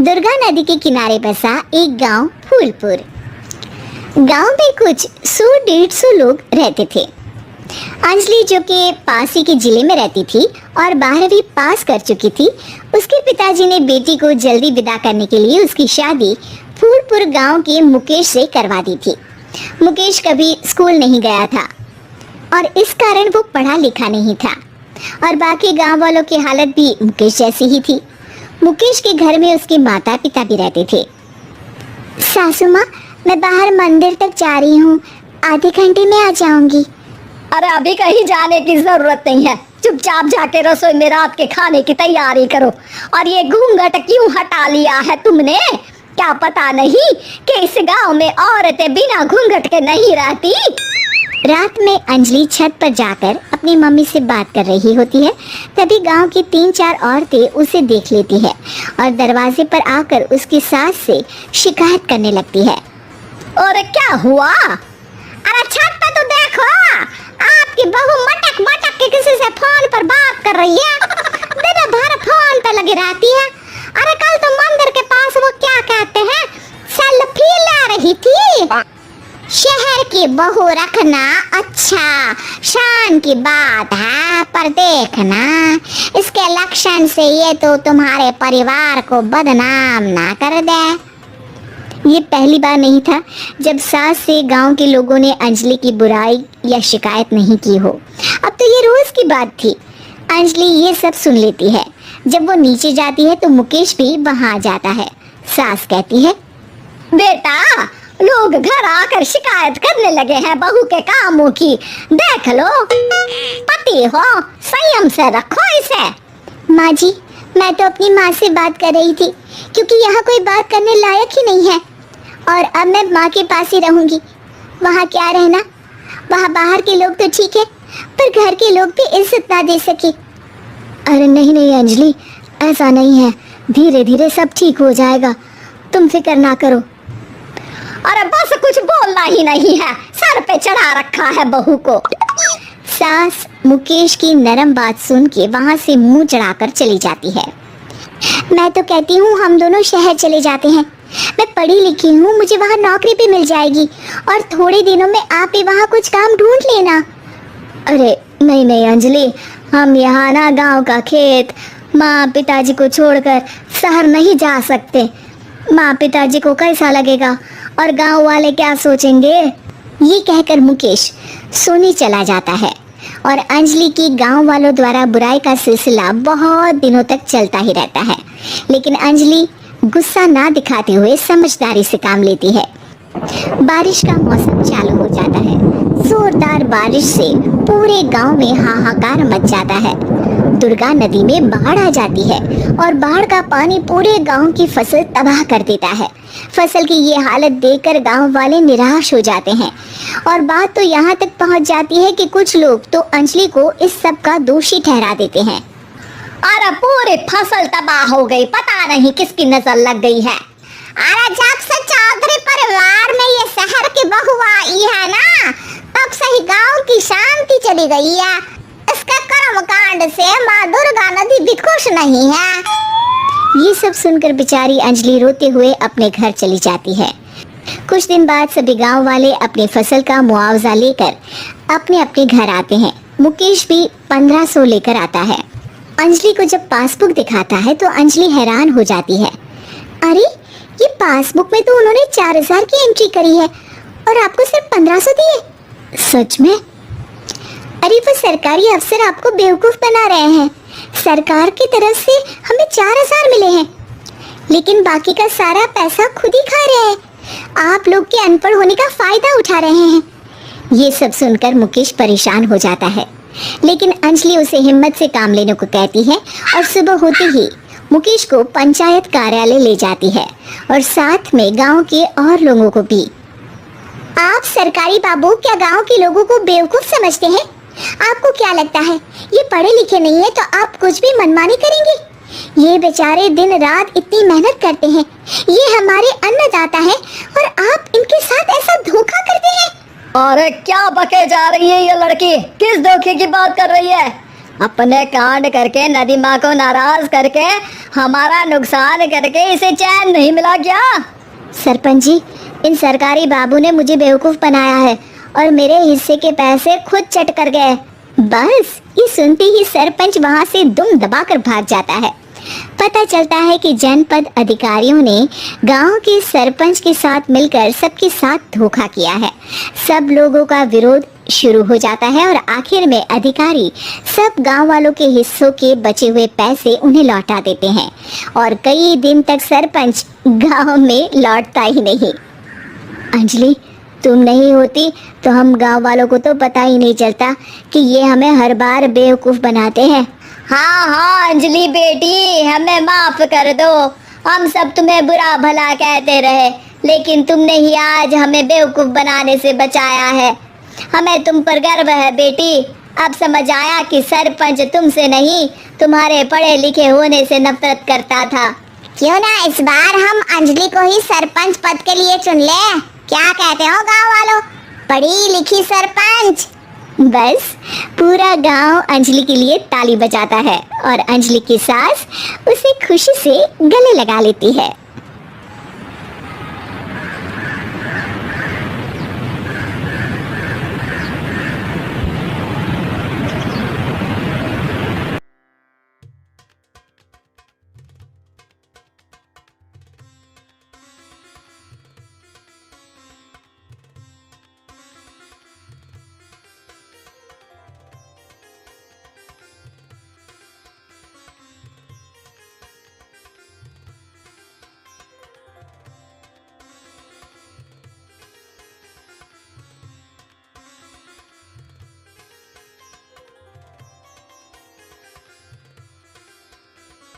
दुर्गा नदी के किनारे बसा एक गांव फूलपुर। गांव में कुछ 100-150 लोग रहते थे। अंजलि, जो कि पास ही के जिले में रहती थी और 12वीं पास कर चुकी थी, उसके पिताजी ने बेटी को जल्दी विदा करने के लिए उसकी शादी फूलपुर गांव के मुकेश से करवा दी थी। मुकेश कभी स्कूल नहीं गया था और इस कारण वो पढ़ा लिखा नहीं था और बाकी गांव वालों की हालत भी मुकेश जैसी ही थी। मुकेश के घर में उसके माता पिता भी रहते थे। सासू माँ, मैं बाहर मंदिर तक जा रही हूँ, आधे घंटे में आ जाऊंगी। अरे अभी कहीं जाने की जरूरत नहीं है, चुपचाप जाके रसोई में रात के खाने की तैयारी करो। और ये घूंघट क्यों हटा लिया है तुमने? क्या पता नहीं कि इस गांव में औरतें बिना घूंघट के नहीं रहती। रात में अंजलि छत पर जाकर अपनी मम्मी से बात कर रही होती है। तभी गांव की 3-4 औरतें उसे देख लेती है और दरवाजे पर आकर उसकी सास से शिकायत करने लगती है। और क्या हुआ? अरे छत पे तो देखो, आपकी बहू मटक मटक के किसी से फोन पर बात कर रही है। दिन भर फोन पे लगी रहती है। अरे कल तो मंदिर के पास वो क्या कहते हैं, सेल्फी ले रही थी। शहर की बहू रखना अच्छा शान की बात है, पर देखना इसके लक्षण से ये तो तुम्हारे परिवार को बदनाम ना कर दे। ये पहली बार नहीं था जब सास से गांव के लोगों ने अंजलि की बुराई या शिकायत नहीं की हो। अब तो ये रोज की बात थी। अंजलि ये सब सुन लेती है। जब वो नीचे जाती है तो मुकेश भी वहां जाता है। सास कहती है, बेटा, लोग घर आकर शिकायत करने लगे हैं बहू के कामों की। देख लो, पति हो, संयम से रखो इसे। माँ जी, मैं तो अपनी माँ से बात कर रही थी क्योंकि यहाँ कोई बात करने लायक ही नहीं है और अब मैं माँ के पास ही रहूंगी। वहाँ क्या रहना, वहाँ बाहर के लोग तो ठीक है पर घर के लोग भी इज्जत ना दे सके। अरे नहीं नहीं अंजलि, ऐसा नहीं है, धीरे धीरे सब ठीक हो जाएगा, तुम फिक्र ना करो। अरे बस कुछ बोलना ही नहीं है, सर पे चढ़ा रखा है बहू को। सास मुकेश की नरम बात सुन के वहाँ से मुंह चढ़ाकर चली जाती है। मैं तो कहती हूँ हम दोनों शहर चले जाते हैं। मैं पढ़ी लिखी हूँ, मुझे वहाँ नौकरी भी मिल जाएगी और थोड़े दिनों में आप भी वहाँ कुछ काम ढूंढ लेना। अरे नहीं नहीं अंजलि, हम यहाँ ना गांव का खेत, माँ पिताजी को छोड़कर शहर नहीं जा सकते। माँ पिताजी को कैसा लगेगा और गांव वाले क्या सोचेंगे? ये कहकर मुकेश सोने चला जाता है और अंजलि की गांव वालों द्वारा बुराई का सिलसिला बहुत दिनों तक चलता ही रहता है। लेकिन अंजलि गुस्सा ना दिखाते हुए समझदारी से काम लेती है। बारिश का मौसम चालू हो जाता है। जोरदार बारिश से पूरे गांव में हाहाकार मच जाता है। दुर्गा नदी में बाढ़ आ जाती है और बाढ़ का पानी पूरे गांव की फसल तबाह कर देता है। फसल की ये हालत देखकर गांव वाले निराश हो जाते हैं और बात तो यहाँ तक पहुँच जाती है कि कुछ लोग तो अंजलि को इस सब का दोषी ठहरा देते हैं। अरे पूरी फसल तबाह हो गई, पता नहीं किसकी नजर लग गई है। अरे जब से चौधरी परिवार में ये शहर की बहू आई है ना, तब से ही गांव की शांति चली गई है। इसके कर्म कांड से माँ दुर्गा नदी भी खुश नहीं है। ये सब सुनकर बेचारी अंजलि रोते हुए अपने घर चली जाती है। कुछ दिन बाद सभी गांव वाले अपनी फसल का मुआवजा लेकर अपने अपने घर आते हैं। मुकेश भी 1500 लेकर आता है। अंजलि को जब पासबुक दिखाता है तो अंजलि हैरान हो जाती है। अरे, ये पासबुक में तो उन्होंने 4000 की एंट्री करी है और आपको सिर्फ 1500 दिए। सच में? अरे वो सरकारी अफसर आपको बेवकूफ बना रहे हैं। सरकार की तरफ से हमें 4000 मिले हैं, लेकिन बाकी का सारा पैसा खुद ही खा रहे हैं। आप लोग के अनपढ़ होने का फायदा उठा रहे हैं। ये सब सुनकर मुकेश परेशान हो जाता है, लेकिन अंजलि उसे हिम्मत से काम लेने को कहती है और सुबह होते ही मुकेश को पंचायत कार्यालय ले जाती है और साथ में गांव के और लोगों को भी। आप सरकारी बाबू क्या गांव के लोगों को बेवकूफ समझते हैं? आपको क्या लगता है ये पढ़े लिखे नहीं है तो आप कुछ भी मनमानी करेंगे? ये बेचारे दिन रात इतनी मेहनत करते हैं, ये हमारे अन्नदाता हैं और आप इनके साथ ऐसा धोखा करते हैं। अरे क्या बके जा रही है ये लड़की, किस धोखे की बात कर रही है? अपने कांड करके नदी माँ को नाराज करके हमारा नुकसान करके इसे चैन नहीं मिला क्या? सरपंच जी, इन सरकारी बाबू ने मुझे बेवकूफ बनाया है और मेरे हिस्से के पैसे खुद चट कर गए। बस ये सुनते ही सरपंच वहां से दुम दबाकर भाग जाता है। पता चलता है कि जनपद अधिकारियों ने गांव के सरपंच के साथ मिलकर सबके साथ धोखा किया है। सब लोगों का विरोध शुरू हो जाता है और आखिर में अधिकारी सब गांव वालों के हिस्सों के बचे हुए पैसे उन्हें लौटा देते हैं और कई दिन तक सरपंच गांव में लौटता ही नहीं। अंजलि, तुम नहीं होती तो हम गांव वालों को तो पता ही नहीं चलता कि ये हमें हर बार बेवकूफ बनाते हैं। हाँ हाँ अंजलि बेटी, हमें माफ कर दो। हम सब तुम्हें बुरा भला कहते रहे, लेकिन तुमने ही आज हमें बेवकूफ बनाने से बचाया है। हमें तुम पर गर्व है बेटी। अब समझ आया कि सरपंच तुमसे नहीं, तुम्हारे पढ़े लिखे होने से नफरत करता था। क्यों ना इस बार हम अंजलि को ही सरपंच पद के लिए चुन ले? क्या कहते हो गांव वालों? पढ़ी लिखी सरपंच। बस पूरा गांव अंजलि के लिए ताली बजाता है और अंजलि की सास उसे खुशी से गले लगा लेती है।